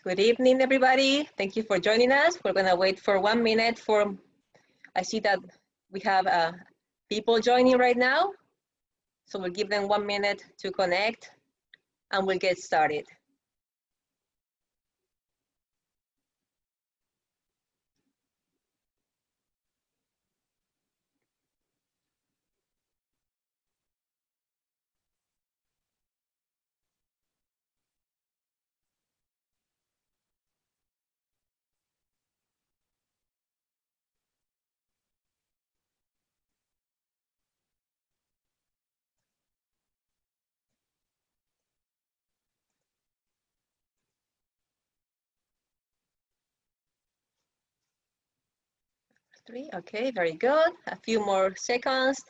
Good evening, everybody. Thank you for joining us. We're gonna wait for 1 minute for, I see that we have people joining right now. So we'll give them 1 minute to connect and we'll get started. Three, okay, very good. A few more seconds.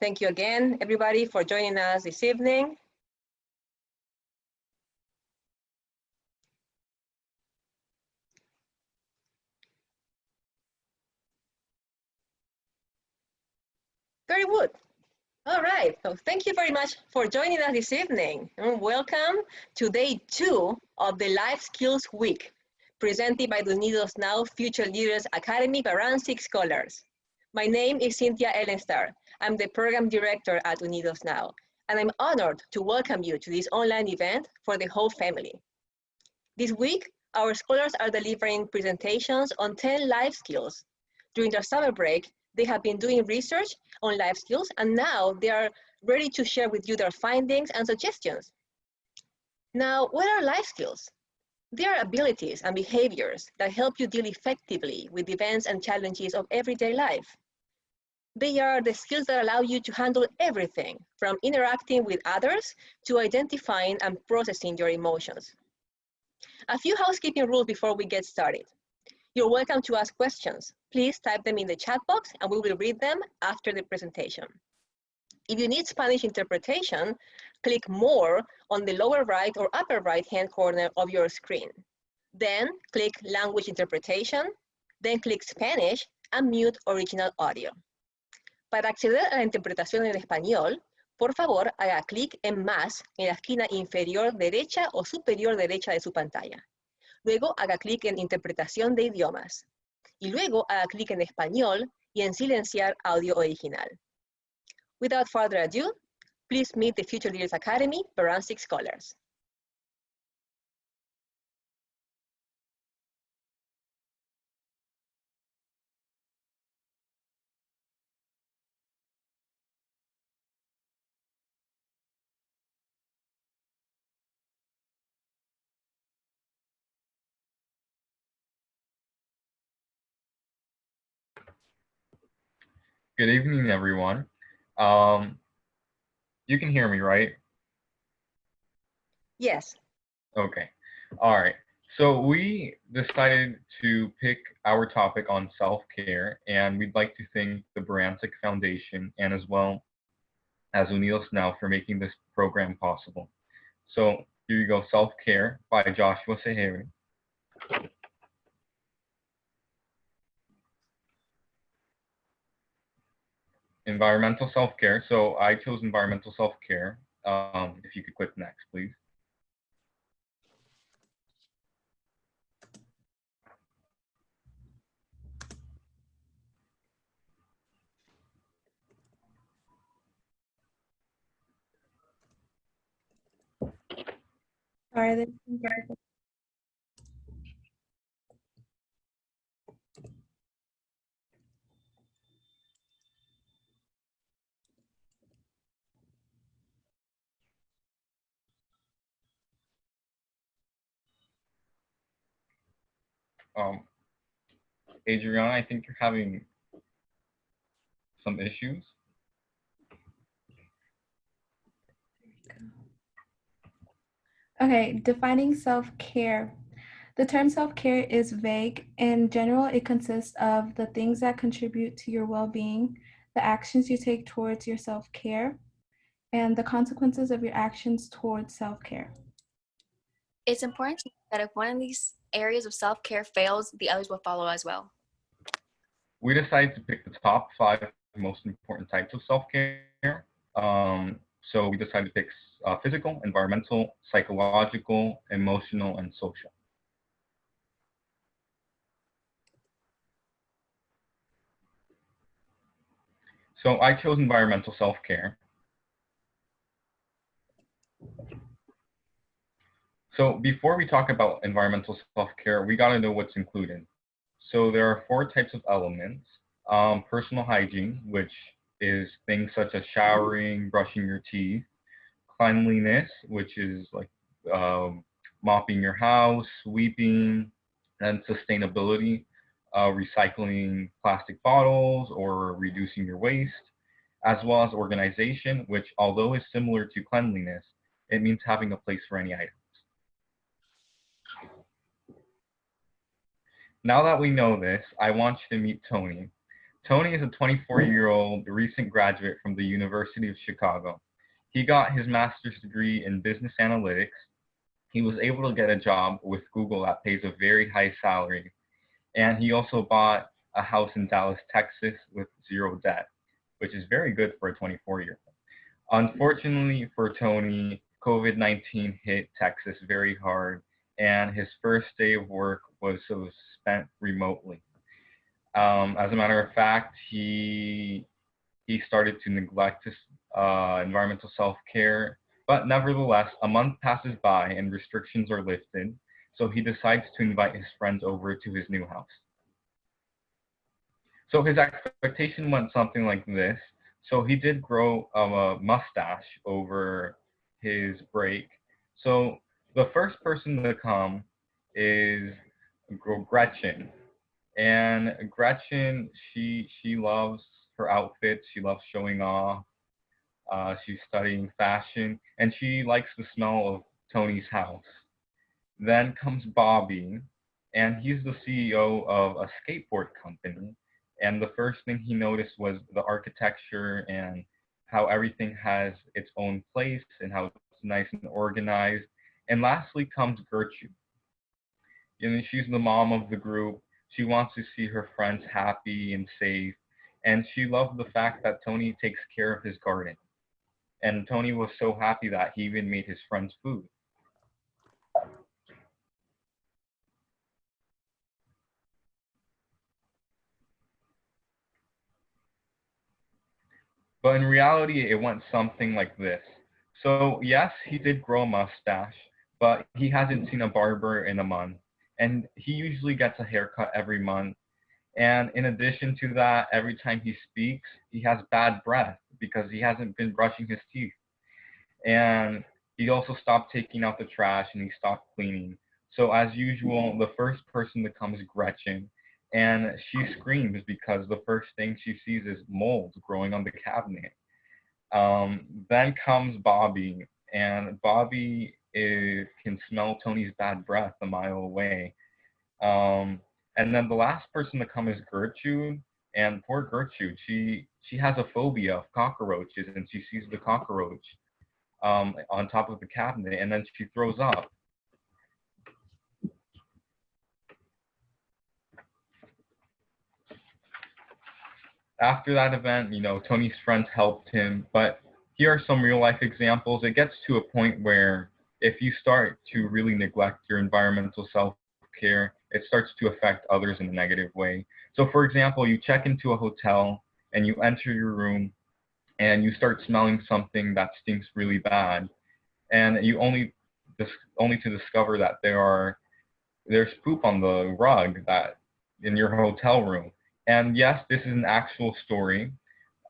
Thank you again, everybody, for joining us this evening. Very good. All right, so thank you very much for joining us this evening. And welcome to day 2 of the Life Skills Week, presented by the Unidos Now Future Leaders Academy Barancik Scholars. My name is Cynthia Ellenstar. I'm the program director at Unidos Now, and I'm honored to welcome you to this online event for the whole family. This week, our scholars are delivering presentations on 10 life skills. During their summer break, they have been doing research on life skills, and now they are ready to share with you their findings and suggestions. Now, what are life skills? They are abilities and behaviors that help you deal effectively with events and challenges of everyday life. They are the skills that allow you to handle everything from interacting with others to identifying and processing your emotions. A few housekeeping rules before we get started. You're welcome to ask questions. Please type them in the chat box and we will read them after the presentation. If you need Spanish interpretation, click More on the lower right or upper right-hand corner of your screen. Then click Language Interpretation, then click Spanish and mute original audio. Para acceder a la interpretación en español, por favor, haga clic en Más en la esquina inferior derecha o superior derecha de su pantalla. Luego haga clic en Interpretación de idiomas. Y luego haga clic en Español y en Silenciar audio original. Without further ado, please meet the Future Leaders Academy Barancik Scholars. Good evening, everyone. You can hear me, right? Yes. Okay. All right. So we decided to pick our topic on self-care, and we'd like to thank the Barancik Foundation and as well as Unidos Now for making this program possible. So here you go, Self-Care by Joshua Sahari. Environmental self-care. So I chose environmental self-care. If you could click next, please. Sorry, Adriana, I think you're having some issues. Okay, defining self-care. The term self-care is vague. In general, it consists of the things that contribute to your well-being, the actions you take towards your self-care, and the consequences of your actions towards self-care. It's important to know that if one of these areas of self-care fails, the others will follow as well. We decided to pick the top 5 most important types of self-care. So we decided to pick physical, environmental, psychological, emotional, and social. So I chose environmental self-care. So before we talk about environmental self-care, we got to know what's included. So there are 4 types of elements. Personal hygiene, which is things such as showering, brushing your teeth. Cleanliness, which is like mopping your house, sweeping. And sustainability, recycling plastic bottles or reducing your waste, as well as organization, which although is similar to cleanliness, it means having a place for any items. Now that we know this, I want you to meet Tony. Tony is a 24-year-old recent graduate from the University of Chicago. He got his master's degree in business analytics. He was able to get a job with Google that pays a very high salary. And he also bought a house in Dallas, Texas with 0 debt, which is very good for a 24-year-old. Unfortunately for Tony, COVID-19 hit Texas very hard, and his first day of work was spent remotely. As a matter of fact, he started to neglect his environmental self-care, but nevertheless, a month passes by and restrictions are lifted, so he decides to invite his friends over to his new house. So his expectation went something like this. So he did grow a mustache over his break. So the first person to come is Gretchen. And Gretchen, she loves her outfits. She loves showing off. She's studying fashion, and she likes the smell of Tony's house. Then comes Bobby, and he's the CEO of a skateboard company. And the first thing he noticed was the architecture and how everything has its own place and how it's nice and organized. And lastly comes Gertrude. You know, she's the mom of the group. She wants to see her friends happy and safe. And she loved the fact that Tony takes care of his garden. And Tony was so happy that he even made his friends food. But in reality, it went something like this. So yes, he did grow a mustache, but he hasn't seen a barber in a month. And he usually gets a haircut every month. And in addition to that, every time he speaks, he has bad breath because he hasn't been brushing his teeth. And he also stopped taking out the trash and he stopped cleaning. So as usual, the first person to come is Gretchen. And she screams because the first thing she sees is mold growing on the cabinet. Then comes Bobby, and Bobby can smell Tony's bad breath a mile away. And then the last person to come is Gertrude, and poor Gertrude, she has a phobia of cockroaches, and she sees the cockroach on top of the cabinet, and then she throws up. After that event, you know, Tony's friends helped him, but here are some real life examples. It gets to a point where if you start to really neglect your environmental self-care, it starts to affect others in a negative way. So for example, you check into a hotel and you enter your room and you start smelling something that stinks really bad, and you only to discover that there's poop on the rug that in your hotel room. And yes, this is an actual story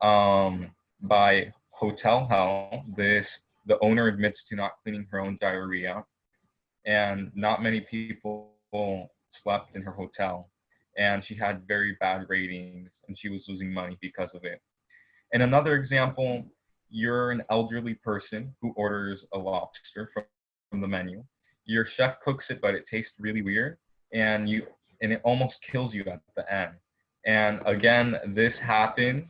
by Hotel Hell. The owner admits to not cleaning her own diarrhea, and not many people slept in her hotel. And she had very bad ratings, and she was losing money because of it. And another example, you're an elderly person who orders a lobster from the menu. Your chef cooks it, but it tastes really weird, and it almost kills you at the end. And again, this happened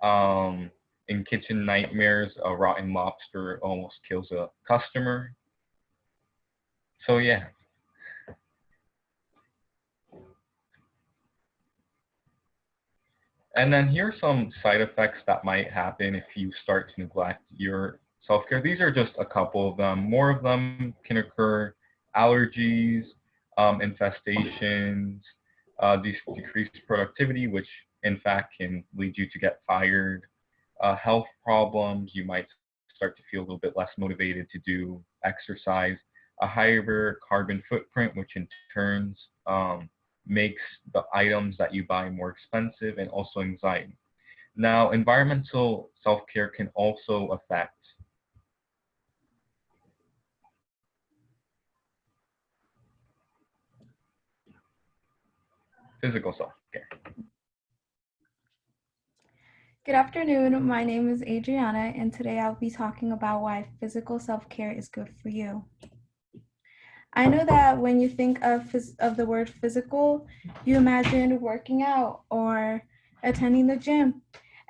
in Kitchen Nightmares. A rotten lobster almost kills a customer. So yeah. And then here are some side effects that might happen if you start to neglect your self-care. These are just a couple of them. More of them can occur: allergies, infestations, decreased productivity, which in fact can lead you to get fired, health problems. You might start to feel a little bit less motivated to do exercise, a higher carbon footprint, which in turns makes the items that you buy more expensive, and also anxiety. Now, environmental self-care can also affect physical self-care. Good afternoon. My name is Adriana, and today I'll be talking about why physical self-care is good for you. I know that when you think of the word physical, you imagine working out or attending the gym.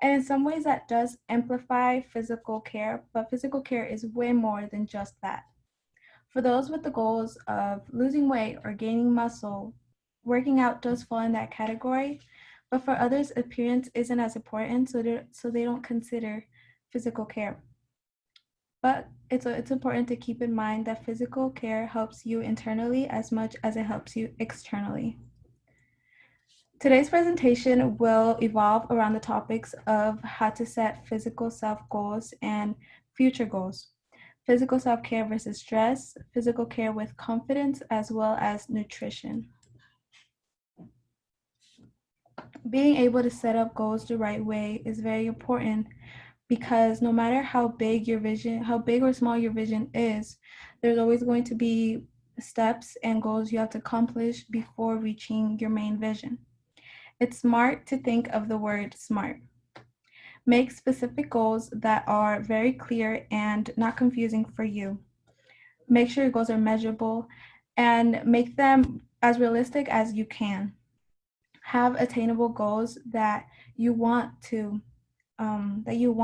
And in some ways that does amplify physical care, but physical care is way more than just that. For those with the goals of losing weight or gaining muscle, working out does fall in that category, but for others, appearance isn't as important, so they don't consider physical care. But it's important to keep in mind that physical care helps you internally as much as it helps you externally. Today's presentation will evolve around the topics of how to set physical self goals and future goals, physical self-care versus stress, physical care with confidence, as well as nutrition. Being able to set up goals the right way is very important because no matter how big or small your vision is, there's always going to be steps and goals you have to accomplish before reaching your main vision. It's smart to think of the word SMART. Make specific goals that are very clear and not confusing for you. Make sure your goals are measurable and make them as realistic as you can. Have attainable goals that you want to that you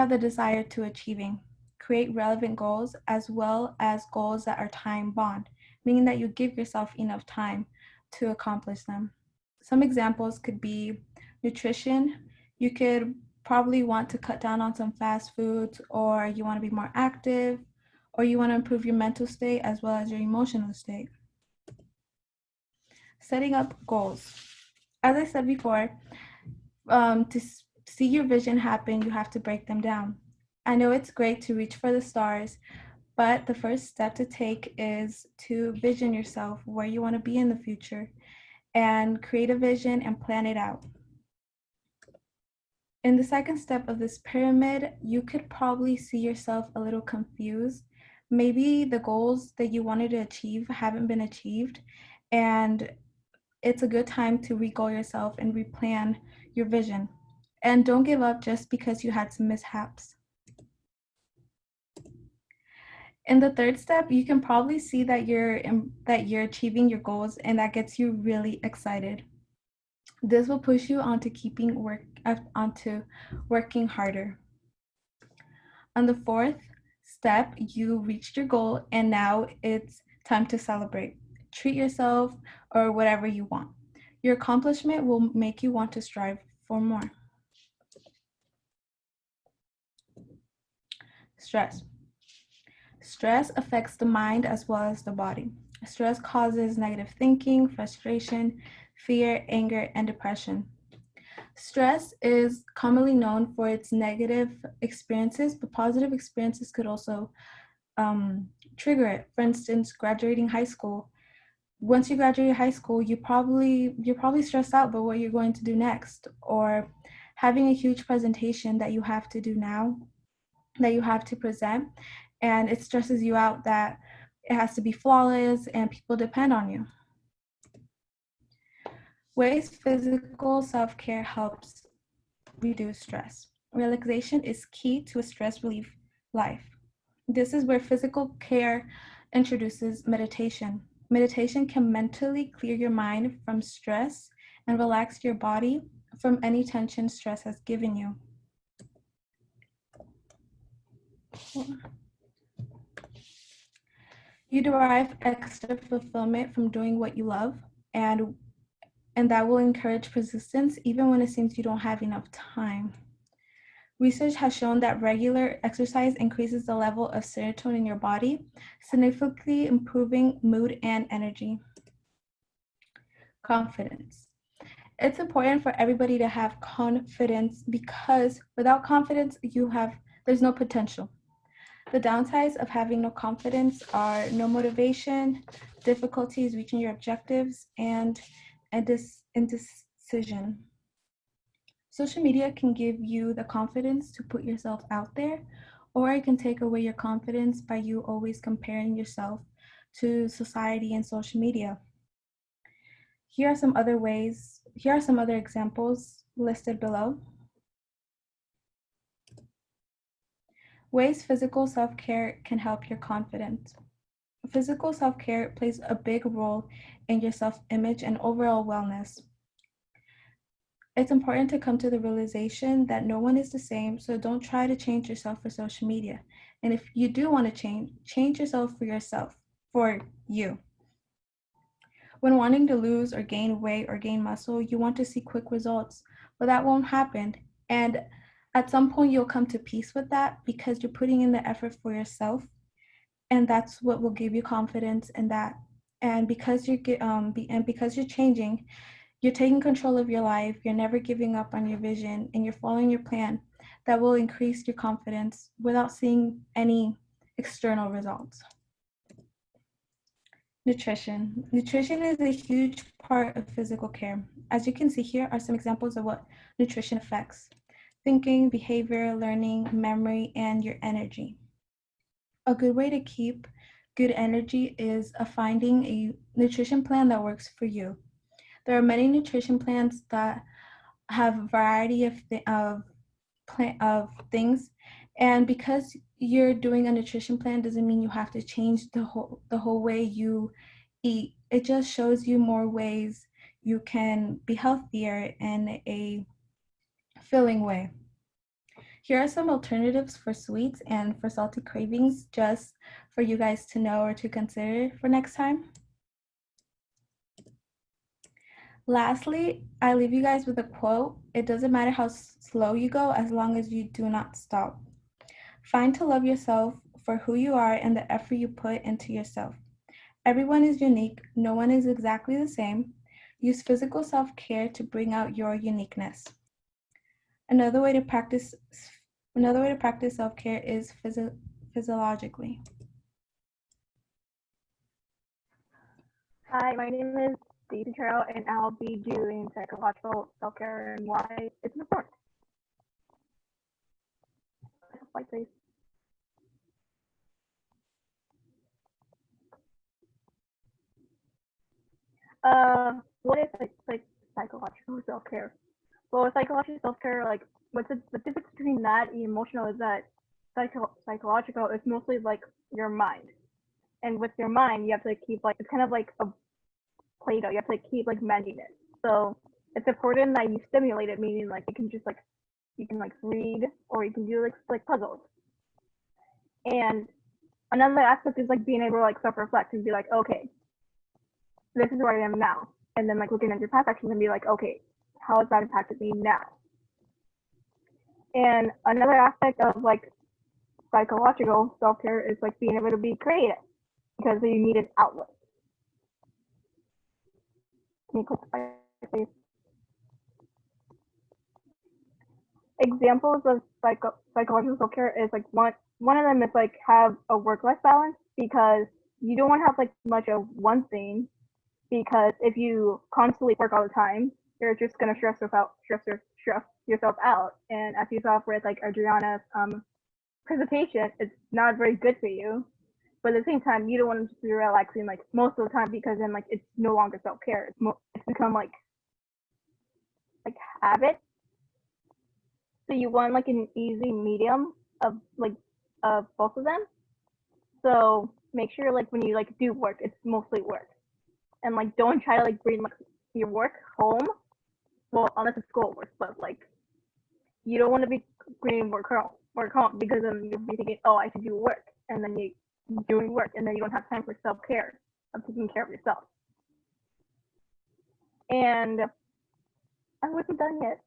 have the desire to achieving. Create relevant goals as well as goals that are time bound, meaning that you give yourself enough time to accomplish them. Some examples could be nutrition. You could probably want to cut down on some fast foods, or you want to be more active, or you want to improve your mental state as well as your emotional state. Setting up goals. As I said before, to see your vision happen, you have to break them down. I know it's great to reach for the stars, but the first step to take is to vision yourself where you want to be in the future and create a vision and plan it out. In the second step of this pyramid, you could probably see yourself a little confused. Maybe the goals that you wanted to achieve haven't been achieved, and it's a good time to re-goal yourself and replan your vision. And don't give up just because you had some mishaps. In the third step, you can probably see that you're achieving your goals, and that gets you really excited. This will push you onto working harder. On the fourth step, you reached your goal, and now it's time to celebrate. Treat yourself or whatever you want. Your accomplishment will make you want to strive for more. Stress. Stress affects the mind as well as the body. Stress causes negative thinking, frustration, fear, anger, and depression. Stress is commonly known for its negative experiences, but positive experiences could also trigger it. For instance, graduating high school. Once you graduate high school, you're probably stressed out about what you're going to do next, or having a huge presentation that you have to do now, that you have to present, and it stresses you out that it has to be flawless and people depend on you. Ways physical self-care helps reduce stress. Relaxation is key to a stress relief life. This is where physical care introduces meditation. Meditation can mentally clear your mind from stress and relax your body from any tension stress has given you. You derive extra fulfillment from doing what you love, and and that will encourage persistence even when it seems you don't have enough time. Research has shown that regular exercise increases the level of serotonin in your body, significantly improving mood and energy. Confidence. It's important for everybody to have confidence because without confidence, there's no potential. The downsides of having no confidence are no motivation, difficulties reaching your objectives, and indecision. Social media can give you the confidence to put yourself out there, or it can take away your confidence by you always comparing yourself to society and social media. Here are some other examples listed below. Ways physical self-care can help your confidence. Physical self-care plays a big role in your self-image and overall wellness. It's important to come to the realization that no one is the same, so don't try to change yourself for social media. And if you do want to change yourself for you. When wanting to lose or gain weight or gain muscle, you want to see quick results, but that won't happen. And at some point, you'll come to peace with that because you're putting in the effort for yourself, and that's what will give you confidence in that. And because you're changing, you're taking control of your life, you're never giving up on your vision, and you're following your plan. That will increase your confidence without seeing any external results. Nutrition. Nutrition is a huge part of physical care. As you can see, here are some examples of what nutrition affects: thinking, behavior, learning, memory, and your energy. A good way to keep good energy is finding a nutrition plan that works for you. There are many nutrition plans that have a variety of things, and because you're doing a nutrition plan doesn't mean you have to change the whole way you eat. It just shows you more ways you can be healthier in a filling way. Here are some alternatives for sweets and for salty cravings, just for you guys to know or to consider for next time. Lastly, I leave you guys with a quote: it doesn't matter how slow you go as long as you do not stop. Find to love yourself for who you are and the effort you put into yourself. Everyone is unique. No one is exactly the same. Use physical self-care to bring out your uniqueness. Another way to practice self-care is physiologically. Hi, my name is Daisy Carroll, and I'll be doing psychological self-care and why it's important. Like this. What is psychological self-care? Well, with psychological self-care, like what's the difference between that and emotional is that psychological is mostly like your mind, and with your mind you have to keep like it's kind of like a Play-Doh. You have to keep like mending it. So it's important that you stimulate it, meaning like you can read or you can do like puzzles. And another aspect is like being able to like self-reflect and be like, okay, this is where I am now. And then like looking at your past actions and be like, okay, how has that impacted me now? And another aspect of like psychological self-care is like being able to be creative because you need an outlet. Can you click the please? Examples of psychological self-care is like one of them is like have a work-life balance because you don't want to have like much of one thing, because if you constantly work all the time, you're just gonna stress yourself out. And as you saw with like Adriana's presentation, it's not very good for you. But at the same time, you don't want to just be relaxing like most of the time because then like it's no longer self-care. It's become like habit. So you want like an easy medium of both of them. So make sure like when you like do work, it's mostly work, and like don't try to like bring like your work home. Well, unless it's school work, but like you don't want to be bringing work home because then you'll be thinking, oh, I should do work, and then you doing work, and then you don't have time for self-care of taking care of yourself. And I wasn't done yet.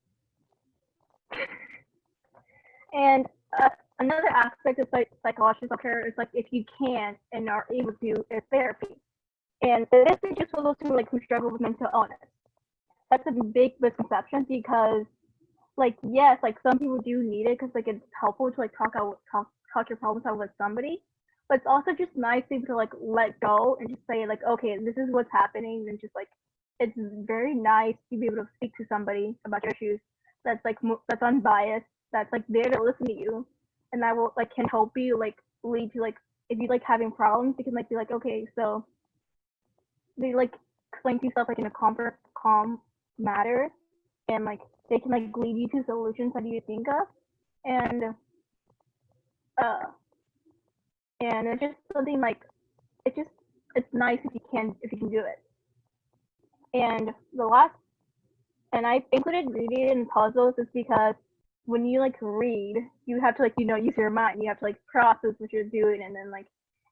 And another aspect of psychological self-care is like if you can and are able to, is therapy. And this is just for those who struggle with mental illness. That's a big misconception because like yes, like some people do need it because like it's helpful to like talk your problems out with somebody. But it's also just nice to be able to like let go and just say like, okay, this is what's happening, and just like it's very nice to be able to speak to somebody about your issues that's like that's unbiased, that's like there to listen to you, and that will like can help you like lead to like if you like having problems, you can like be like, okay, so they like explain to yourself like in a calm manner, and like they can like lead you to solutions that you think of, and it's just something like it's nice if you can do it. And the last, and I included reading and puzzles is because when you like read, you have to like use your mind. You have to like process what you're doing, and then like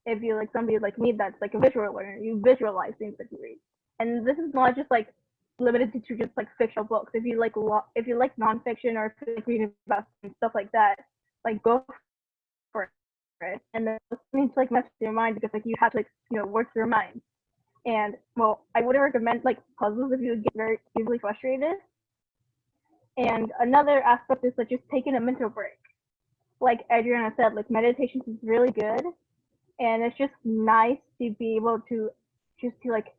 if you like somebody like me that's like a visual learner, you visualize things that you read. And this is not just like limited to just like fictional books. If you like nonfiction or if you like reading about stuff like that, like go for it. And then it means like mess with your mind because like you have to like work your mind. And well, I would recommend like puzzles if you get very easily frustrated. And another aspect is like just taking a mental break. Like Adriana said, like meditation is really good, and it's just nice to be able to just to like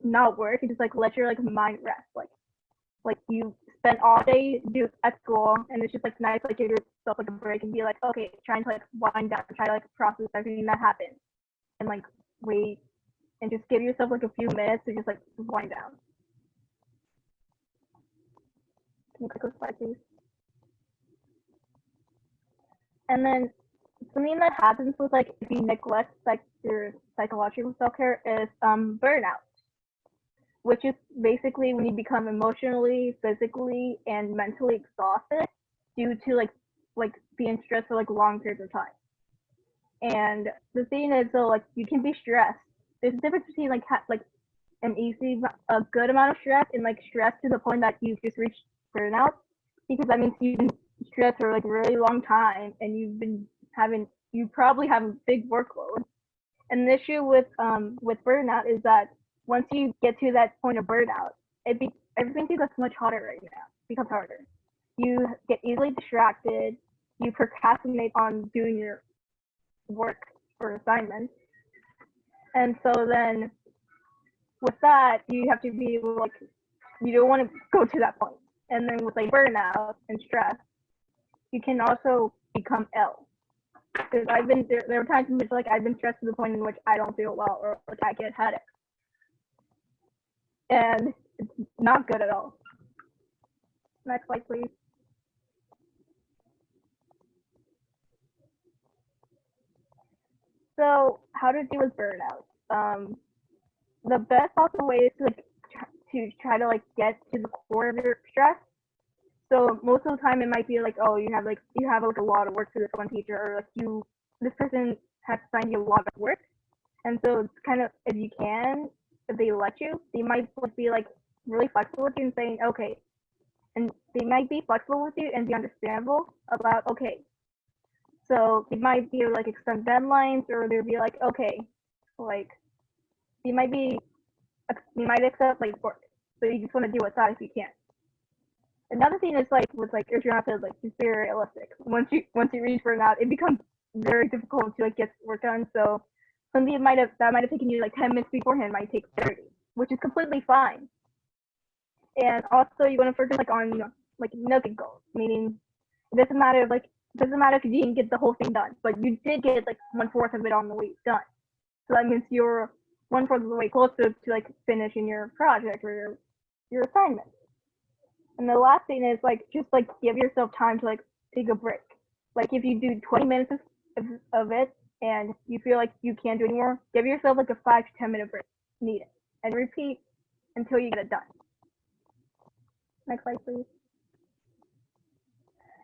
not work and just like let your like mind rest. Like you spend all day at school, and it's just like nice like give yourself like a break and be like, okay, trying to like wind down, try to like process everything that happened, and like wait and just give yourself like a few minutes to just like wind down. Can you click this slide, please? And then something that happens with like if you neglect like your psychological self-care is burnout, which is basically when you become emotionally, physically, and mentally exhausted due to like being stressed for like long periods of time. And the thing is, so like you can be stressed. There's a difference between like a good amount of stress and like stress to the point that you've just reached burnout, because that means you've been stressed for like a really long time and you probably have a big workload. And the issue with burnout is that once you get to that point of burnout, everything becomes much harder right now. Becomes harder. You get easily distracted. You procrastinate on doing your work or assignments, and so then with that, you have to be like, you don't want to go to that point. And then with like burnout and stress, you can also become ill. Because there were times in which like I've been stressed to the point in which I don't feel well, or like I get headaches, and it's not good at all. Next slide, please. So how to deal with burnout? The best possible way is to try to like get to the core of your stress. So most of the time it might be like, oh, you have a lot of work for this one teacher, or like this person has assigned you a lot of work, and so it's kind of, if they let you, they might be like really flexible with you and saying okay, and they might be flexible with you and be understandable about okay. So they might be like extend deadlines, or they'll be like okay, like you might accept like work, so you just want to do what's out if you can. Another thing is like with like Adriana said, like just be realistic. Once you reach burnout, it becomes very difficult to like get work done. So something that might have taken you like 10 minutes beforehand might take 30, which is completely fine. And also you want to focus like on like milking goals, meaning it doesn't matter if you didn't get the whole thing done, but you did get like 1/4 of it on the way done. So that means you're 1/4 of the way closer to like finishing your project or your assignment. And the last thing is like just like give yourself time to like take a break. Like if you do 20 minutes of it and you feel like you can't do anymore, give yourself like a 5 to 10 minute break needed, and repeat until you get it done. Next slide, please.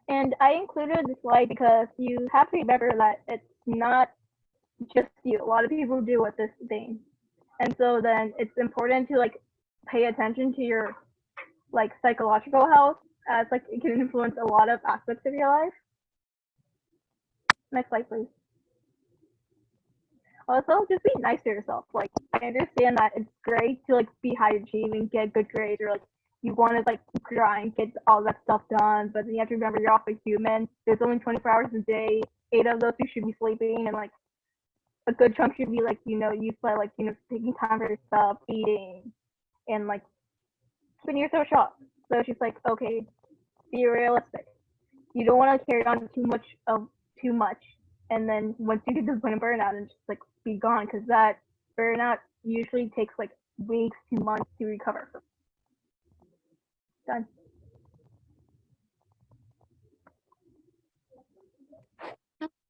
And I included this slide because you have to remember that it's not just you. A lot of people deal with this thing, and so then it's important to like pay attention to your like psychological health, as like it can influence a lot of aspects of your life. Next slide, please. Also, just be nice to yourself. Like, I understand that it's great to like be high achieving, get good grades, or like you want to like grind, get all that stuff done. But then you have to remember you're also human. There's only 24 hours a day. 8 of those you should be sleeping, and like a good chunk should be like used by like taking time for yourself, eating, and like keeping yourself sharp. So it's just like, okay, be realistic. You don't want to carry on too much, and then once you get to the point of burnout, and just like be gone, because that burnout usually takes like weeks to months to recover. Done.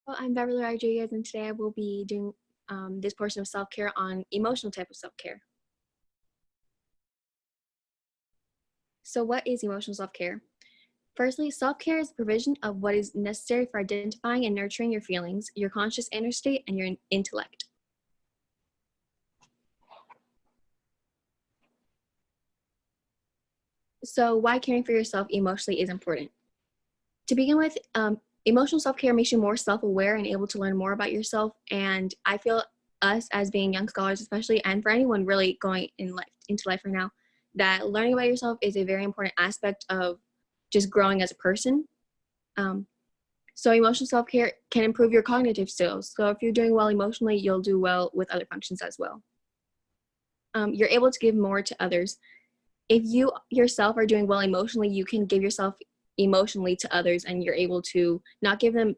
Well, I'm Beverly Rodriguez, and today I will be doing this portion of self-care on emotional type of self-care. So what is emotional self-care? Firstly, self-care is the provision of what is necessary for identifying and nurturing your feelings, your conscious inner state, and your intellect. So why caring for yourself emotionally is important? To begin with, emotional self-care makes you more self-aware and able to learn more about yourself. And I feel us as being young scholars especially, and for anyone really going into life right now, that learning about yourself is a very important aspect of just growing as a person. So emotional self-care can improve your cognitive skills. So if you're doing well emotionally, you'll do well with other functions as well. You're able to give more to others. If you yourself are doing well emotionally, you can give yourself emotionally to others, and you're able to not give them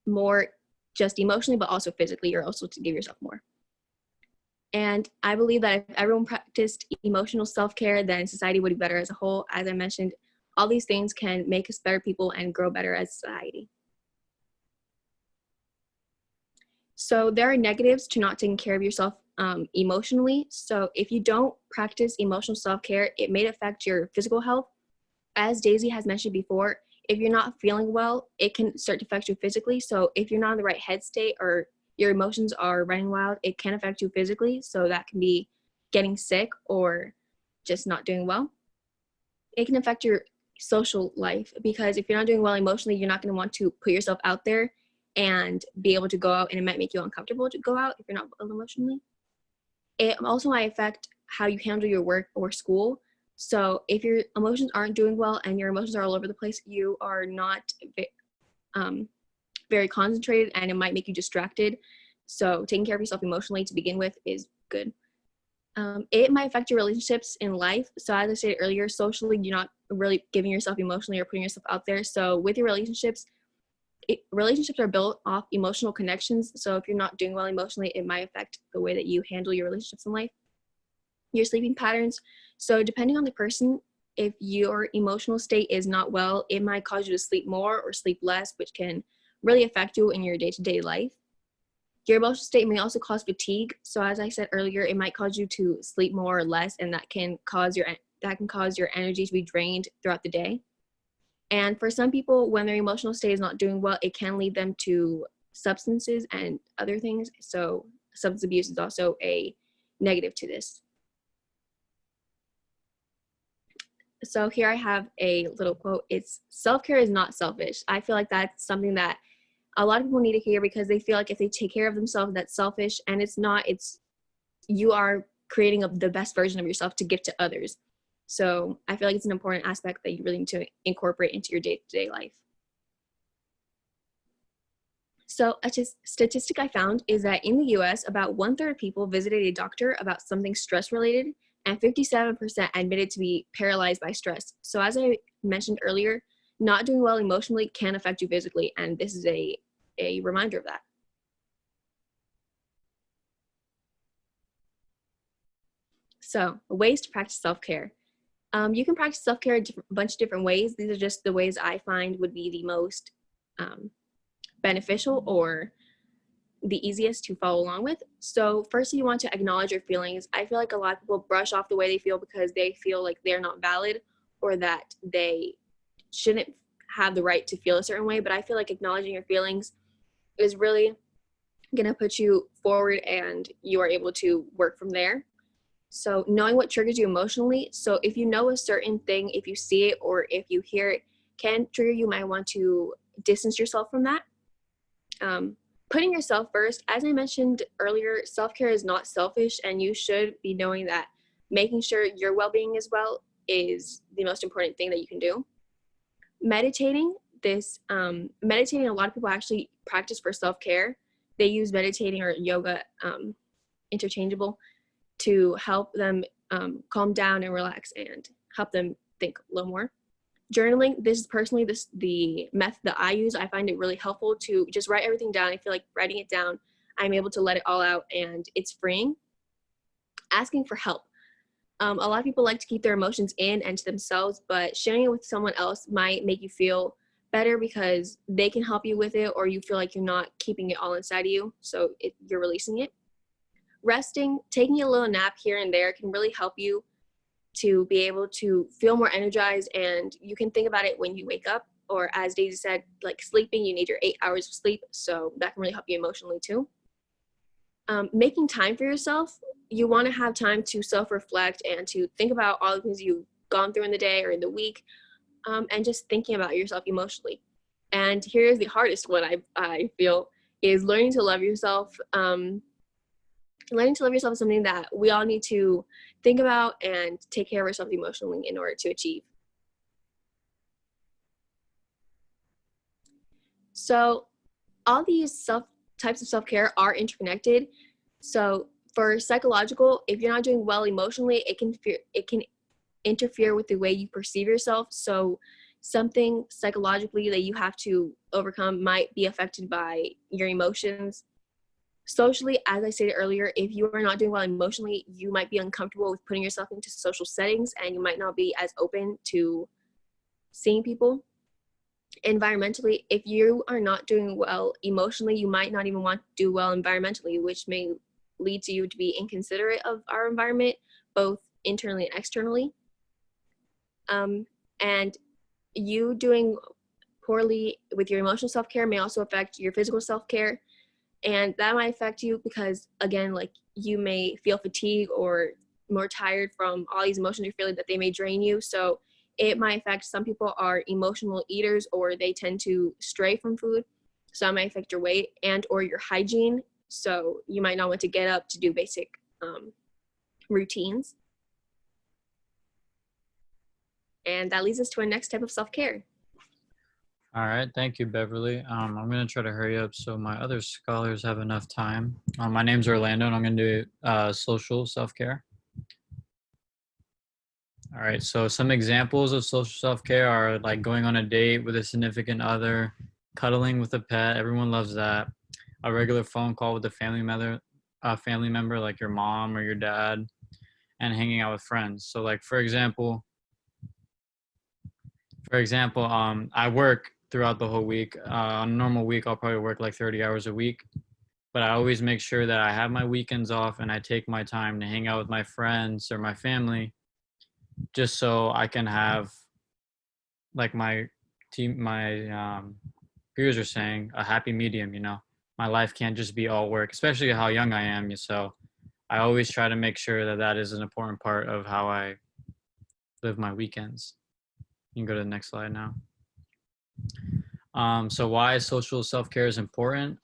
more just emotionally, but also physically. You're also to give yourself more. And I believe that if everyone practiced emotional self-care, then society would be better as a whole. As I mentioned, all these things can make us better people and grow better as a society. So there are negatives to not taking care of yourself emotionally. So if you don't practice emotional self-care, it may affect your physical health. As Daisy has mentioned before, if you're not feeling well, it can start to affect you physically. So if you're not in the right head state or your emotions are running wild, it can affect you physically. So that can be getting sick or just not doing well. It can affect your social life, because if you're not doing well emotionally, you're not going to want to put yourself out there and be able to go out, and it might make you uncomfortable to go out if you're not well emotionally. It also might affect how you handle your work or school. So if your emotions aren't doing well and your emotions are all over the place, you are not very concentrated, and it might make you distracted. So taking care of yourself emotionally to begin with is good. It might affect your relationships in life. So as I stated earlier, socially, you're not really giving yourself emotionally or putting yourself out there. So with your relationships, relationships are built off emotional connections. So if you're not doing well emotionally, it might affect the way that you handle your relationships in life. Your sleeping patterns. So depending on the person, if your emotional state is not well, it might cause you to sleep more or sleep less, which can really affect you in your day-to-day life. Your emotional state may also cause fatigue. So as I said earlier, it might cause you to sleep more or less, and that can cause your energy to be drained throughout the day. And for some people, when their emotional state is not doing well, it can lead them to substances and other things. So substance abuse is also a negative to this. So here I have a little quote. It's self-care is not selfish. I feel like that's something that a lot of people need to hear, because they feel like if they take care of themselves, that's selfish, and it's not. It's you are creating the best version of yourself to give to others. So I feel like it's an important aspect that you really need to incorporate into your day-to-day life. So a statistic I found is that in the US, about 1/3 of people visited a doctor about something stress-related, and 57% admitted to be paralyzed by stress. So as I mentioned earlier, not doing well emotionally can affect you physically, and this is a reminder of that. So ways to practice self-care. You can practice self-care a bunch of different ways. These are just the ways I find would be the most beneficial or the easiest to follow along with. So first, you want to acknowledge your feelings. I feel like a lot of people brush off the way they feel because they feel like they're not valid, or that they shouldn't have the right to feel a certain way. But I feel like acknowledging your feelings is really going to put you forward, and you are able to work from there. So knowing what triggers you emotionally. So if you know a certain thing, if you see it or if you hear it can trigger you, might want to distance yourself from that. Putting yourself first, as I mentioned earlier, self-care is not selfish, and you should be knowing that making sure your well-being as well is the most important thing that you can do. Meditating, meditating, a lot of people actually practice for self-care. They use meditating or yoga, interchangeable, to help them calm down and relax and help them think a little more. Journaling, this is personally the method that I use. I find it really helpful to just write everything down. I feel like writing it down, I'm able to let it all out and it's freeing. Asking for help. A lot of people like to keep their emotions in and to themselves, but sharing it with someone else might make you feel better because they can help you with it, or you feel like you're not keeping it all inside of you, so you're releasing it. Resting, taking a little nap here and there can really help you to be able to feel more energized, and you can think about it when you wake up, or as Daisy said, like sleeping, you need your 8 hours of sleep, so that can really help you emotionally too. Making time for yourself, you want to have time to self-reflect and to think about all the things you've gone through in the day or in the week, and just thinking about yourself emotionally. And here's the hardest one, I feel, is learning to love yourself. Learning to love yourself is something that we all need to think about and take care of ourselves emotionally in order to achieve. So all these types of self-care are interconnected. So for psychological, if you're not doing well emotionally, it can interfere with the way you perceive yourself. So something psychologically that you have to overcome might be affected by your emotions. Socially, as I stated earlier, if you are not doing well emotionally, you might be uncomfortable with putting yourself into social settings, and you might not be as open to seeing people. Environmentally, if you are not doing well emotionally, you might not even want to do well environmentally, which may lead to you to be inconsiderate of our environment, both internally and externally. And you doing poorly with your emotional self-care may also affect your physical self-care. And that might affect you because, again, like you may feel fatigue or more tired from all these emotions you're feeling, that they may drain you. So it might affect, some people are emotional eaters, or they tend to stray from food. So it might affect your weight and or your hygiene. So you might not want to get up to do basic routines. And that leads us to our next type of self-care. All right, thank you, Beverly. I'm going to try to hurry up so my other scholars have enough time. My name's Orlando, and I'm going to do social self-care. All right, so some examples of social self-care are like going on a date with a significant other, cuddling with a pet, everyone loves that, a regular phone call with a family member like your mom or your dad, and hanging out with friends. So like, for example, I work throughout the whole week. On a normal week, I'll probably work like 30 hours a week, but I always make sure that I have my weekends off and I take my time to hang out with my friends or my family, just so I can have, like my peers are saying, a happy medium, you know. My life can't just be all work, especially how young I am. So I always try to make sure that that is an important part of how I live my weekends. You can go to the next slide now. So why social self-care is important?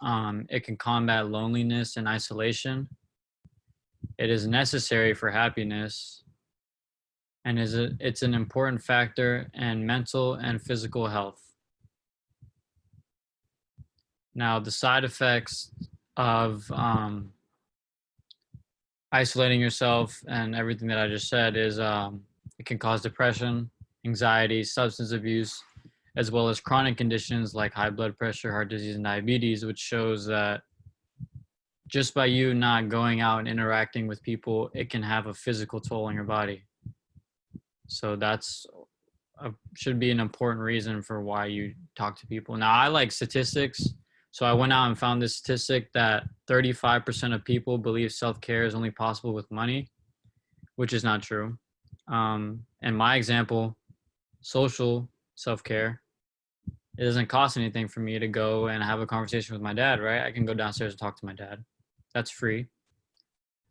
It can combat loneliness and isolation. It is necessary for happiness, and it's an important factor in mental and physical health. Now, the side effects of isolating yourself and everything that I just said is it can cause depression, anxiety, substance abuse, as well as chronic conditions like high blood pressure, heart disease, and diabetes, which shows that just by you not going out and interacting with people, it can have a physical toll on your body. So that's should be an important reason for why you talk to people. Now, I like statistics. So I went out and found this statistic that 35% of people believe self-care is only possible with money, which is not true. In my example, social self-care, it doesn't cost anything for me to go and have a conversation with my dad, right? I can go downstairs and talk to my dad. That's free.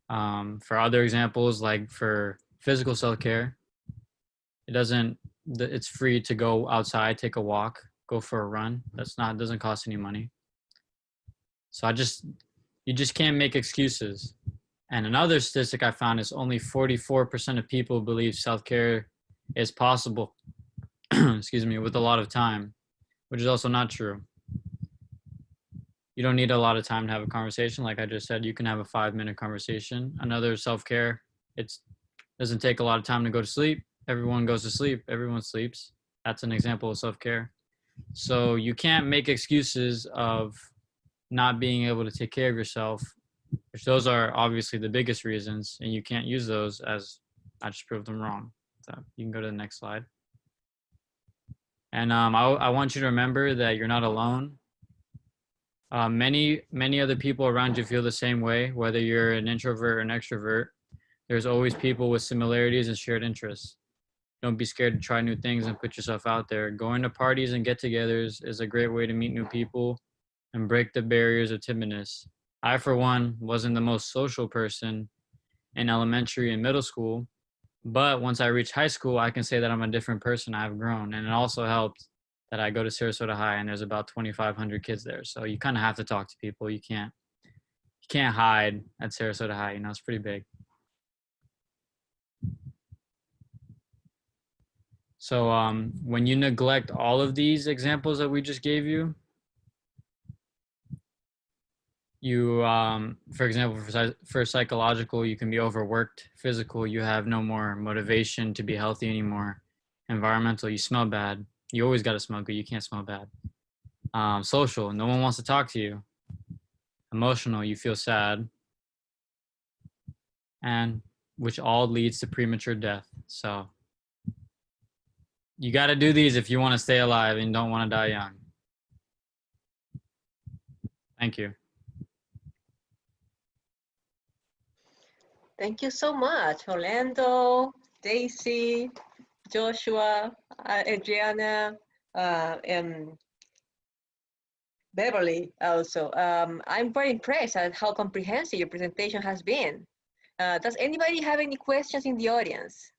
For other examples, like for physical self-care, it's free to go outside, take a walk, go for a run. Doesn't cost any money. So you just can't make excuses. And another statistic I found is only 44% of people believe self-care is possible, excuse me, with a lot of time, which is also not true. You don't need a lot of time to have a conversation. Like I just said, you can have a 5-minute conversation. Another self-care, it doesn't take a lot of time to go to sleep. Everyone goes to sleep. Everyone sleeps. That's an example of self-care. So you can't make excuses of not being able to take care of yourself, which those are obviously the biggest reasons, and you can't use those as I just proved them wrong. So you can go to the next slide. And I want you to remember that you're not alone. Many other people around you feel the same way, whether you're an introvert or an extrovert. There's always people with similarities and shared interests. Don't be scared to try new things and put yourself out there. Going to parties and get-togethers is a great way to meet new people and break the barriers of timidness. I, for one, wasn't the most social person in elementary and middle school, but once I reached high school, I can say that I'm a different person. I've grown, and it also helped that I go to Sarasota High and there's about 2,500 kids there. So you kind of have to talk to people. You can't hide at Sarasota High. You know, it's pretty big. So when you neglect all of these examples that we just gave you, for example, for psychological, you can be overworked. Physical, you have no more motivation to be healthy anymore. Environmental, you smell bad. You always got to smell good. You can't smell bad. Social, no one wants to talk to you. Emotional, you feel sad. And which all leads to premature death. So you got to do these if you want to stay alive and don't want to die young. Thank you. Thank you so much, Orlando, Daisy, Joshua, Adriana, and Beverly also. I'm very impressed at how comprehensive your presentation has been. Does anybody have any questions in the audience?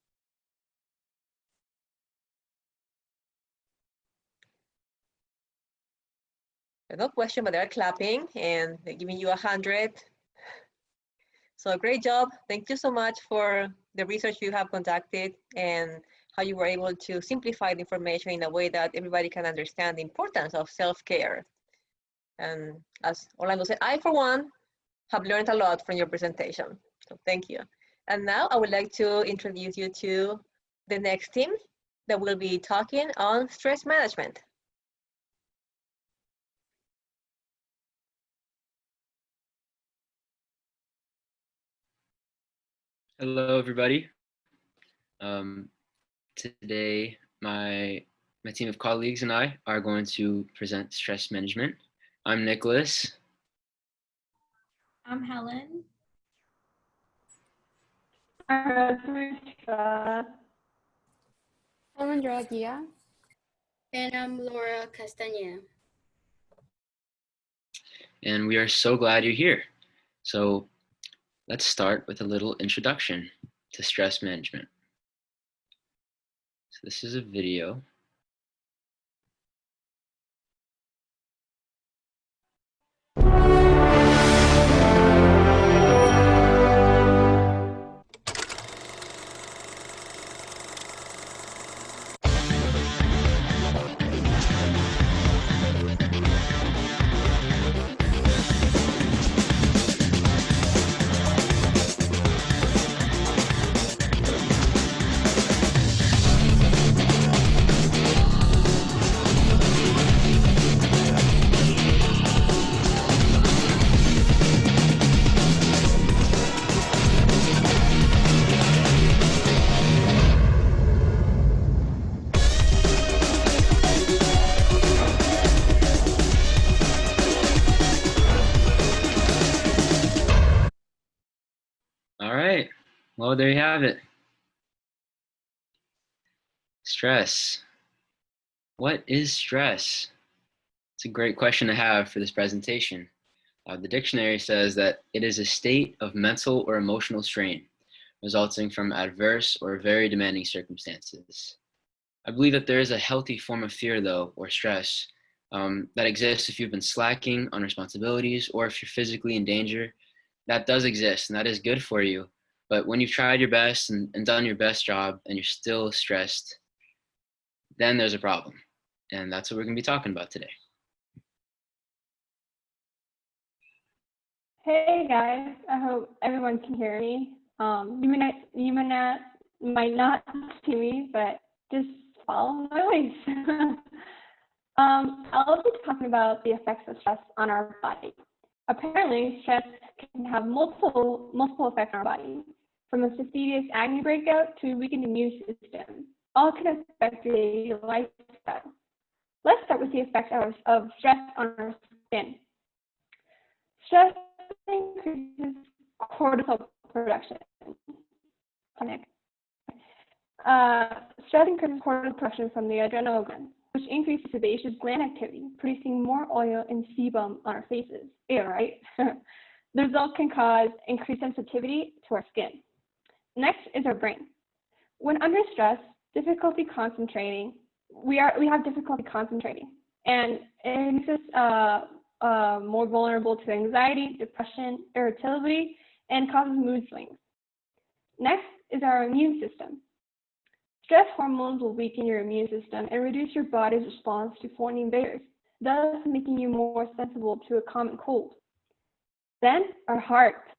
No question, but they're clapping and they're giving you 100. So great job. Thank you so much for the research you have conducted and how you were able to simplify the information in a way that everybody can understand the importance of self-care. And as Orlando said, I, for one, have learned a lot from your presentation. So thank you. And now I would like to introduce you to the next team that will be talking on stress management. Hello, everybody. Today, my team of colleagues and I are going to present stress management. I'm Nicholas. I'm Helen. I'm Andrea Gia. And I'm Laura Castañeda. And we are so glad you're here. So let's start with a little introduction to stress management. So this is a video. All right, well, there you have it. Stress. What is stress? It's a great question to have for this presentation. The dictionary says that it is a state of mental or emotional strain resulting from adverse or very demanding circumstances. I believe that there is a healthy form of fear, though, or stress, that exists if you've been slacking on responsibilities or if you're physically in danger. That does exist, and that is good for you. But when you've tried your best and done your best job and you're still stressed, then there's a problem. And that's what we're going to be talking about today. Hey guys, I hope everyone can hear me. Might not see me, but just follow my voice. I'll be talking about the effects of stress on our body. Apparently, stress can have multiple effects on our body, from a fastidious acne breakout to a weakened immune system. All can affect your daily lifestyle. Let's start with the effects of stress on our skin. Stress increases cortisol production. Stress increases cortisol production from the adrenal gland, which increases sebaceous gland activity, producing more oil and sebum on our faces. Ew, right? The result can cause increased sensitivity to our skin. Next is our brain. When under stress, we have difficulty concentrating, and it makes us more vulnerable to anxiety, depression, irritability, and causes mood swings. Next is our immune system. Stress hormones will weaken your immune system and reduce your body's response to foreign invaders, thus making you more sensible to a common cold. Then, our heart.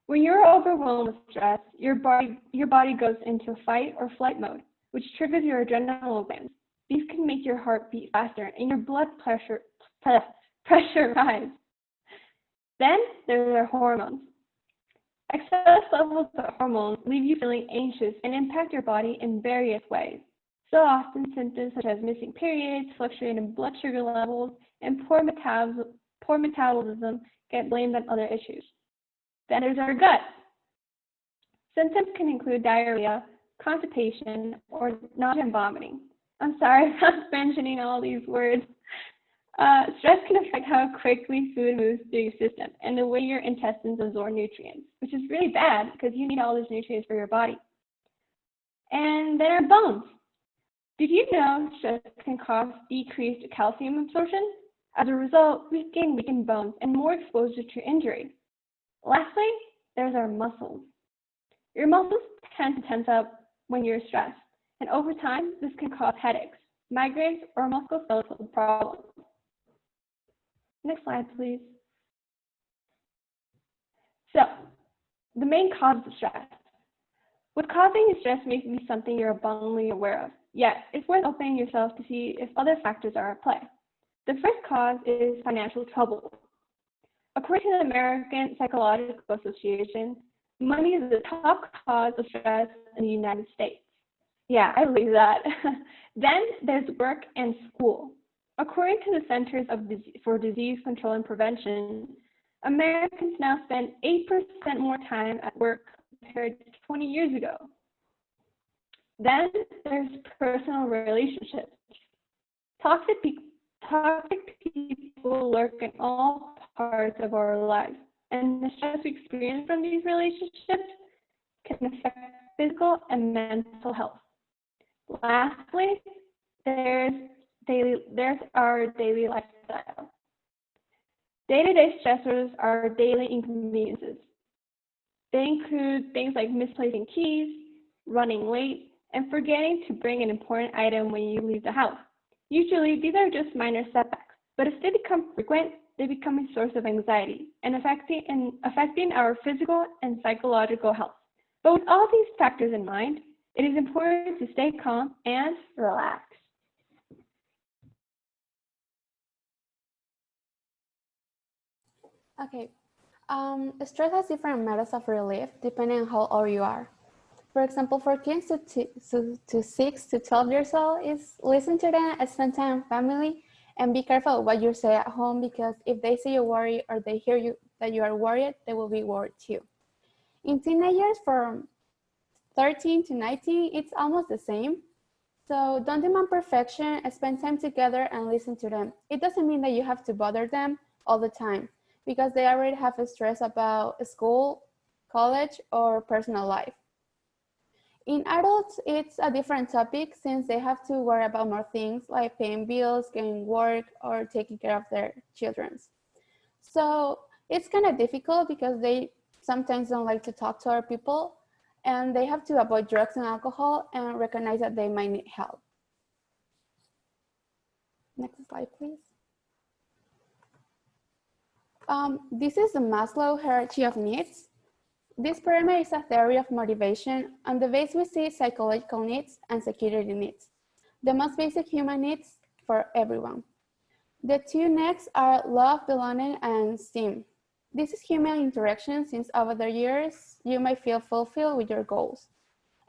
When you're overwhelmed with stress, your body goes into fight or flight mode, which triggers your adrenal glands. These can make your heart beat faster and your blood pressure rise. Then there are hormones. Excess levels of hormones leave you feeling anxious and impact your body in various ways. So often symptoms such as missing periods, fluctuating blood sugar levels, and poor metabolism get blamed on other issues. Then there's our gut. Symptoms can include diarrhea, constipation, or nausea and vomiting. I'm sorry about mentioning all these words. Stress can affect how quickly food moves through your system and the way your intestines absorb nutrients, which is really bad because you need all those nutrients for your body. And then our bones. Did you know stress can cause decreased calcium absorption? As a result, we gain weakened bones and more exposure to injury. Lastly, there's our muscles. Your muscles tend to tense up when you're stressed, and over time, this can cause headaches, migraines, or musculoskeletal problems. Next slide, please. So, the main causes of stress. What's causing stress may be something you're abundantly aware of, yet it's worth opening yourself to see if other factors are at play. The first cause is financial trouble. According to the American Psychological Association, money is the top cause of stress in the United States. Yeah, I believe that. Then there's work and school. According to the Centers for Disease Control and Prevention, Americans now spend 8% more time at work compared to 20 years ago. Then there's personal relationships. Toxic people lurk in all parts of our lives, and the stress we experience from these relationships can affect physical and mental health. Lastly, there's our daily lifestyle. Day-to-day stressors are daily inconveniences. They include things like misplacing keys, running late, and forgetting to bring an important item when you leave the house. Usually, these are just minor setbacks, but if they become frequent, they become a source of anxiety and affecting our physical and psychological health. But with all these factors in mind, it is important to stay calm and relax. Okay. Stress has different methods of relief depending on how old you are. For example, for kids to 6 to 12 years old, is listen to them, spend time with family, and be careful what you say at home, because if they see you worry or they hear you that you are worried, they will be worried too. In teenagers, from 13 to 19, it's almost the same. So don't demand perfection, spend time together and listen to them. It doesn't mean that you have to bother them all the time, because they already have a stress about school, college, or personal life. In adults, it's a different topic since they have to worry about more things like paying bills, getting work, or taking care of their children. So it's kind of difficult because they sometimes don't like to talk to other people, and they have to avoid drugs and alcohol and recognize that they might need help. Next slide, please. This is the Maslow hierarchy of needs. This pyramid is a theory of motivation. On the base, we see psychological needs and security needs, the most basic human needs for everyone. The two next are love, belonging, and esteem. This is human interaction since over the years, you might feel fulfilled with your goals.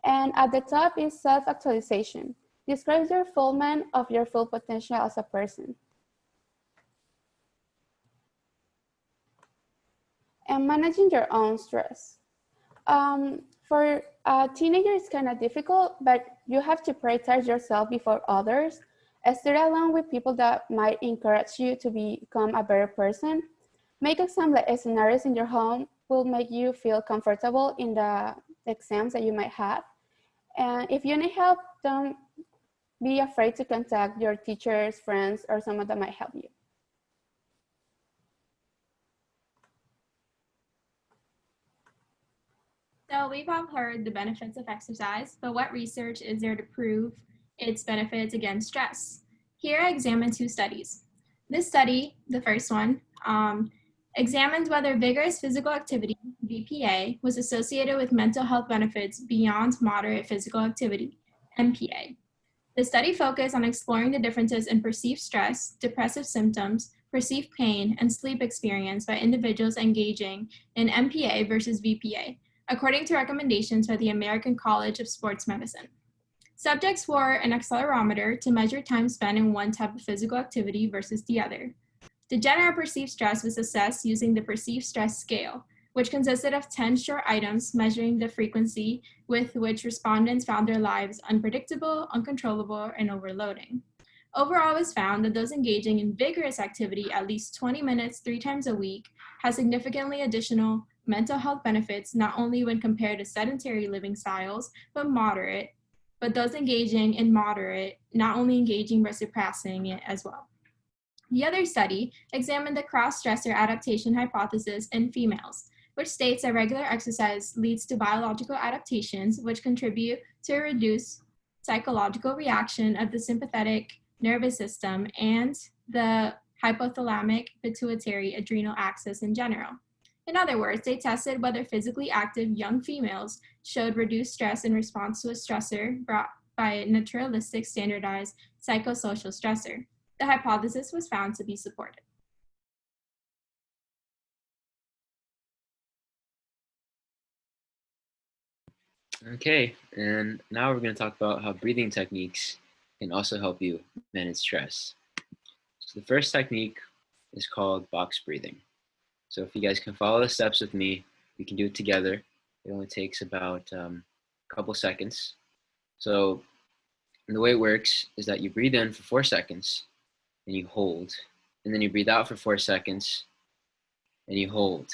And at the top is self-actualization. Describes your fulfillment of your full potential as a person. And managing your own stress. For a teenager, it's kind of difficult, but you have to prioritize yourself before others. Study along with people that might encourage you to become a better person. Make exam scenarios in your home will make you feel comfortable in the exams that you might have. And if you need help, don't be afraid to contact your teachers, friends, or someone that might help you. So we've all heard the benefits of exercise, but what research is there to prove its benefits against stress? Here I examined two studies. This study, the first one, examined whether vigorous physical activity, VPA, was associated with mental health benefits beyond moderate physical activity, MPA. The study focused on exploring the differences in perceived stress, depressive symptoms, perceived pain, and sleep experience by individuals engaging in MPA versus VPA, according to recommendations by the American College of Sports Medicine. Subjects wore an accelerometer to measure time spent in one type of physical activity versus the other. The general perceived stress was assessed using the perceived stress scale, which consisted of 10 short items measuring the frequency with which respondents found their lives unpredictable, uncontrollable, and overloading. Overall, it was found that those engaging in vigorous activity at least 20 minutes 3 times a week had significantly additional mental health benefits, not only when compared to sedentary living styles, but those engaging in moderate, not only engaging but surpassing it as well. The other study examined the cross-stressor adaptation hypothesis in females, which states that regular exercise leads to biological adaptations which contribute to a reduced psychological reaction of the sympathetic nervous system and the hypothalamic pituitary adrenal axis in general. In other words, they tested whether physically active young females showed reduced stress in response to a stressor brought by a naturalistic standardized psychosocial stressor. The hypothesis was found to be supported. Okay, and now we're going to talk about how breathing techniques can also help you manage stress. So the first technique is called box breathing. So if you guys can follow the steps with me, we can do it together. It only takes about a couple seconds. So the way it works is that you breathe in for 4 seconds and you hold, and then you breathe out for 4 seconds and you hold.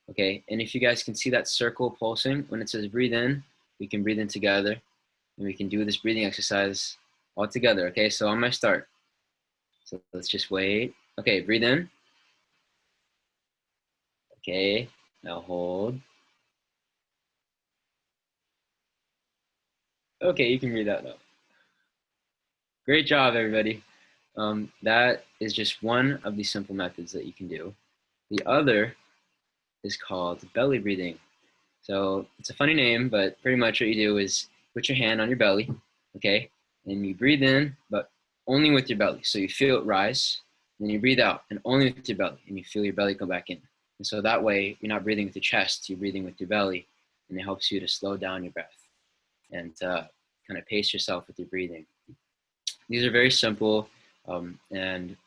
Okay, and if you guys can see that circle pulsing, when it says breathe in, we can breathe in together, and we can do this breathing exercise all together. Okay, so on my start. So let's just wait. Okay, breathe in. Okay, now hold. Okay, you can breathe out now. Great job, everybody. That is just one of the simple methods that you can do. The other is called belly breathing. So it's a funny name, but pretty much what you do is put your hand on your belly, okay? And you breathe in, but only with your belly. So you feel it rise, then you breathe out, and only with your belly, and you feel your belly come back in. And so that way, you're not breathing with your chest, you're breathing with your belly, and it helps you to slow down your breath and kind of pace yourself with your breathing. These are very simple and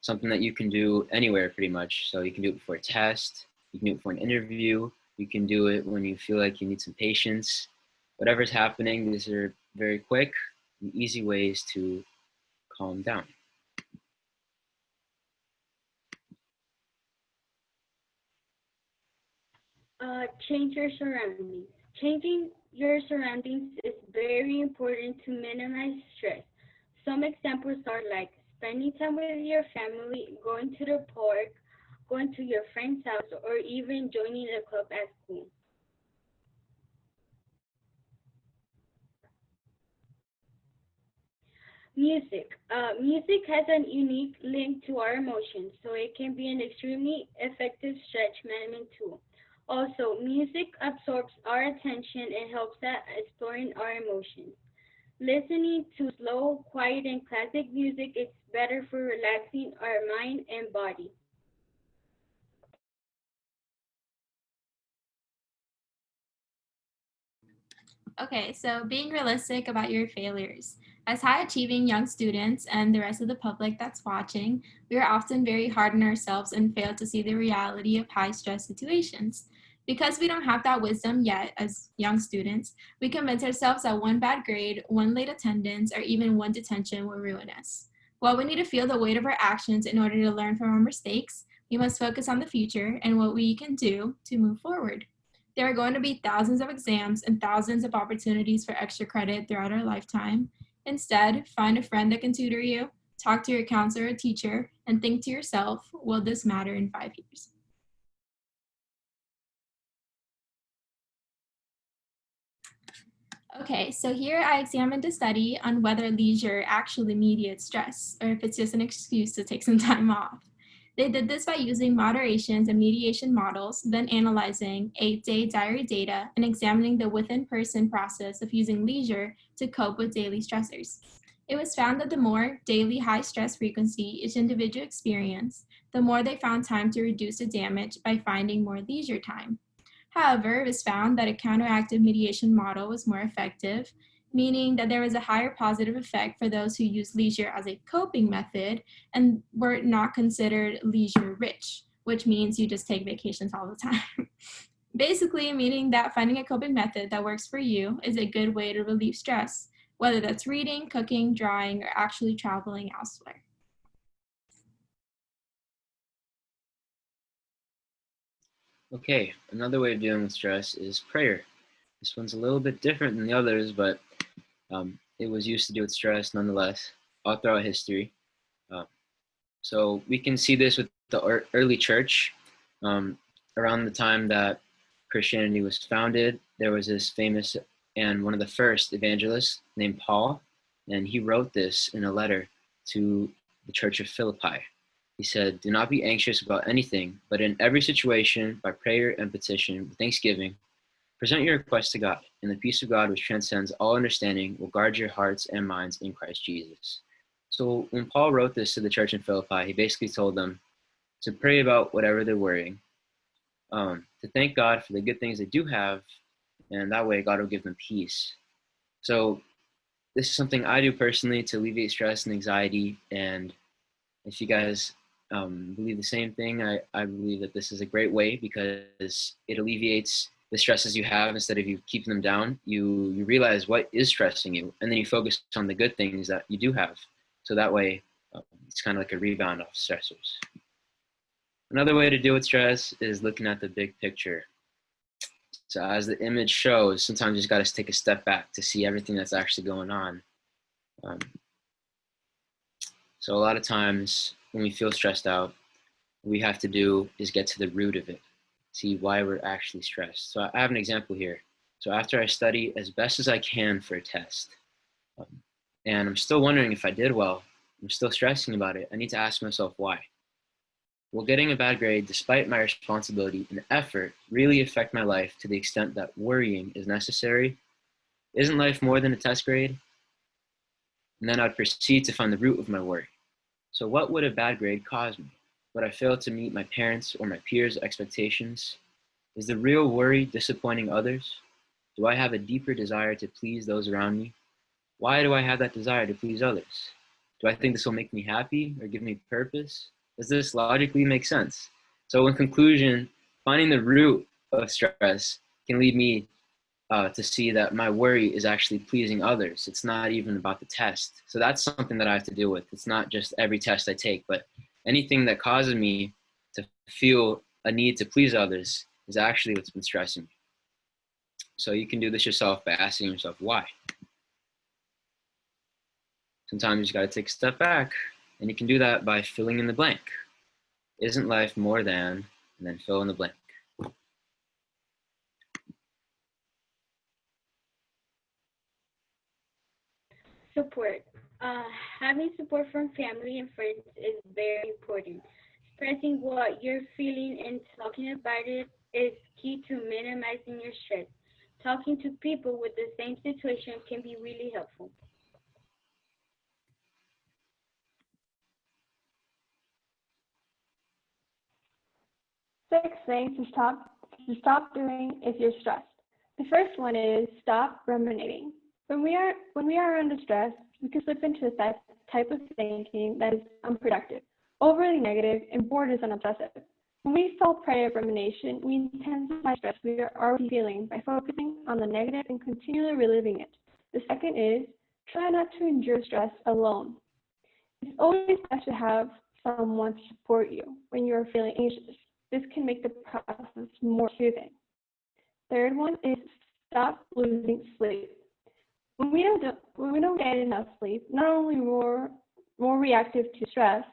something that you can do anywhere pretty much. So you can do it before a test, you can do it for an interview, you can do it when you feel like you need some patience. Whatever's happening, these are very quick and easy ways to calm down. Change your surroundings. Changing your surroundings is very important to minimize stress. Some examples are like spending time with your family, going to the park, going to your friend's house, or even joining a club at school. Music. Music has a unique link to our emotions, so it can be an extremely effective stress management tool. Also, music absorbs our attention and helps at exploring our emotions. Listening to slow, quiet, and classic music is better for relaxing our mind and body. Okay, so being realistic about your failures. As high achieving young students and the rest of the public that's watching, we are often very hard on ourselves and fail to see the reality of high stress situations. Because we don't have that wisdom yet as young students, we convince ourselves that one bad grade, one late attendance, or even one detention will ruin us. While we need to feel the weight of our actions in order to learn from our mistakes, we must focus on the future and what we can do to move forward. There are going to be thousands of exams and thousands of opportunities for extra credit throughout our lifetime. Instead, find a friend that can tutor you, talk to your counselor or teacher, and think to yourself, will this matter in 5 years? Okay, so here I examined a study on whether leisure actually mediates stress, or if it's just an excuse to take some time off. They did this by using moderations and mediation models, then analyzing 8-day diary data and examining the within-person process of using leisure to cope with daily stressors. It was found that the more daily high stress frequency each individual experienced, the more they found time to reduce the damage by finding more leisure time. However, it was found that a counteractive mediation model was more effective, meaning that there was a higher positive effect for those who used leisure as a coping method and were not considered leisure rich, which means you just take vacations all the time. Basically, meaning that finding a coping method that works for you is a good way to relieve stress, whether that's reading, cooking, drawing, or actually traveling elsewhere. Okay, another way of dealing with stress is prayer. This one's a little bit different than the others, but it was used to deal with stress nonetheless all throughout history. Uh, so we can see this with the early church. Around the time that Christianity was founded, there was this famous and one of the first evangelists named Paul, and he wrote this in a letter to the church of Philippi. He said, "Do not be anxious about anything, but in every situation, by prayer and petition, with thanksgiving, present your requests to God, and the peace of God, which transcends all understanding, will guard your hearts and minds in Christ Jesus." So when Paul wrote this to the church in Philippi, he basically told them to pray about whatever they're worrying, to thank God for the good things they do have, and that way God will give them peace. So this is something I do personally to alleviate stress and anxiety, and if you guys believe the same thing, I believe that this is a great way because it alleviates the stresses you have. Instead of you keeping them down, you realize what is stressing you, and then you focus on the good things that you do have. So that way, it's kind of like a rebound off stressors. Another way to deal with stress is looking at the big picture. So as the image shows, sometimes you just got to take a step back to see everything that's actually going on. So a lot of times when we feel stressed out, what we have to do is get to the root of it, see why we're actually stressed. So I have an example here. So after I study as best as I can for a test, and I'm still wondering if I did well, I'm still stressing about it, I need to ask myself why. Will getting a bad grade, despite my responsibility and effort, really affect my life to the extent that worrying is necessary? Isn't life more than a test grade? And then I'd proceed to find the root of my worry. So what would a bad grade cause me? Would I fail to meet my parents' or my peers' expectations? Is the real worry disappointing others? Do I have a deeper desire to please those around me? Why do I have that desire to please others? Do I think this will make me happy or give me purpose? Does this logically make sense? So in conclusion, finding the root of stress can lead me to see that my worry is actually pleasing others. It's not even about the test. So that's something that I have to deal with. It's not just every test I take, but anything that causes me to feel a need to please others is actually what's been stressing me. So you can do this yourself by asking yourself why. Sometimes you just got to take a step back, and you can do that by filling in the blank. Isn't life more than, and then fill in the blank. Support. Having support from family and friends is very important. Expressing what you're feeling and talking about it is key to minimizing your stress. Talking to people with the same situation can be really helpful. Six things to stop doing if you're stressed. The first one is stop ruminating. When we are under stress, we can slip into a type of thinking that is unproductive, overly negative, and borders on obsessive. When we fall prey of rumination, we intensify stress we are already feeling by focusing on the negative and continually reliving it. The second is try not to endure stress alone. It's always best to have someone to support you when you are feeling anxious. This can make the process more soothing. Third one is stop losing sleep. When we don't get enough sleep, not only more reactive to stress,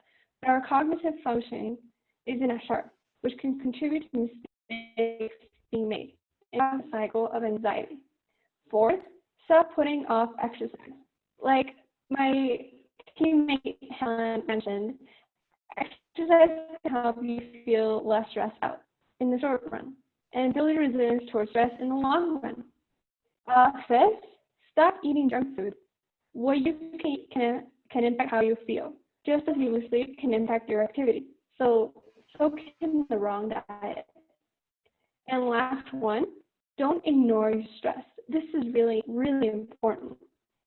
but our cognitive functioning isn't as sharp, which can contribute to mistakes being made and a cycle of anxiety. Fourth, stop putting off exercise. Like my teammate Helen mentioned, exercise can help you feel less stressed out in the short run and build resilience towards stress in the long run. Fifth, stop eating junk food. What you can impact how you feel, just as you lose sleep can impact your activity. So can the wrong diet. And last one, don't ignore your stress. This is really, really important.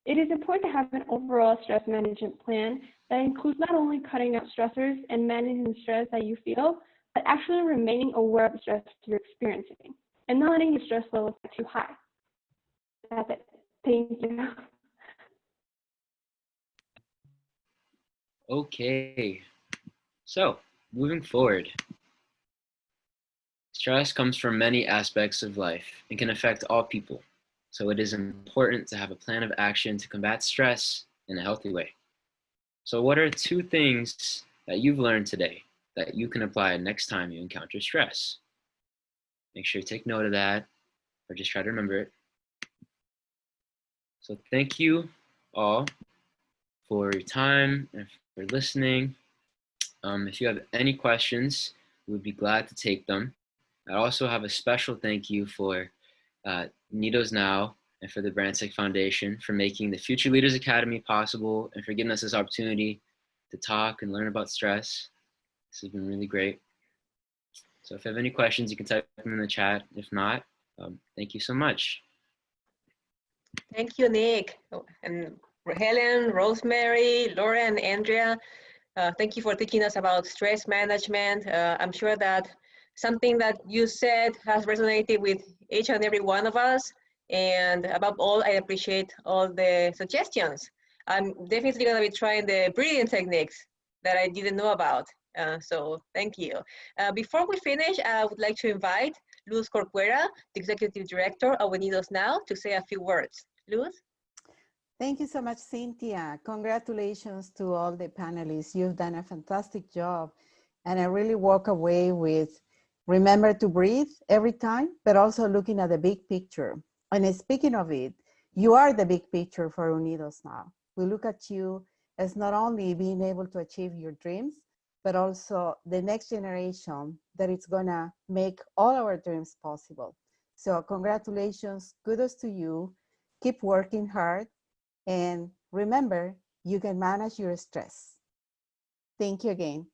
It is important to have an overall stress management plan that includes not only cutting out stressors and managing the stress that you feel, but actually remaining aware of the stress you're experiencing and not letting your stress levels get too high. That's it. Thank you. Okay, so moving forward. Stress comes from many aspects of life and can affect all people. So it is important to have a plan of action to combat stress in a healthy way. So what are 2 things that you've learned today that you can apply next time you encounter stress? Make sure you take note of that or just try to remember it. So thank you all for your time and for listening. If you have any questions, we would be glad to take them. I also have a special thank you for Nidos Now and for the Barancik Foundation for making the Future Leaders Academy possible and for giving us this opportunity to talk and learn about stress. This has been really great. So if you have any questions, you can type them in the chat. If not, thank you so much. Thank you, Nick. And Helen, Rosemary, Laura, and Andrea, thank you for teaching us about stress management. I'm sure that something that you said has resonated with each and every one of us. And above all, I appreciate all the suggestions. I'm definitely going to be trying the breathing techniques that I didn't know about. So thank you. Before we finish, I would like to invite Luz Corcuera, the Executive Director of Unidos Now, to say a few words. Luz? Thank you so much, Cynthia. Congratulations to all the panelists. You've done a fantastic job. And I really walk away with remember to breathe every time, but also looking at the big picture. And speaking of it, you are the big picture for Unidos Now. We look at you as not only being able to achieve your dreams, but also the next generation that it's gonna make all our dreams possible. So congratulations, kudos to you. Keep working hard. And remember, you can manage your stress. Thank you again.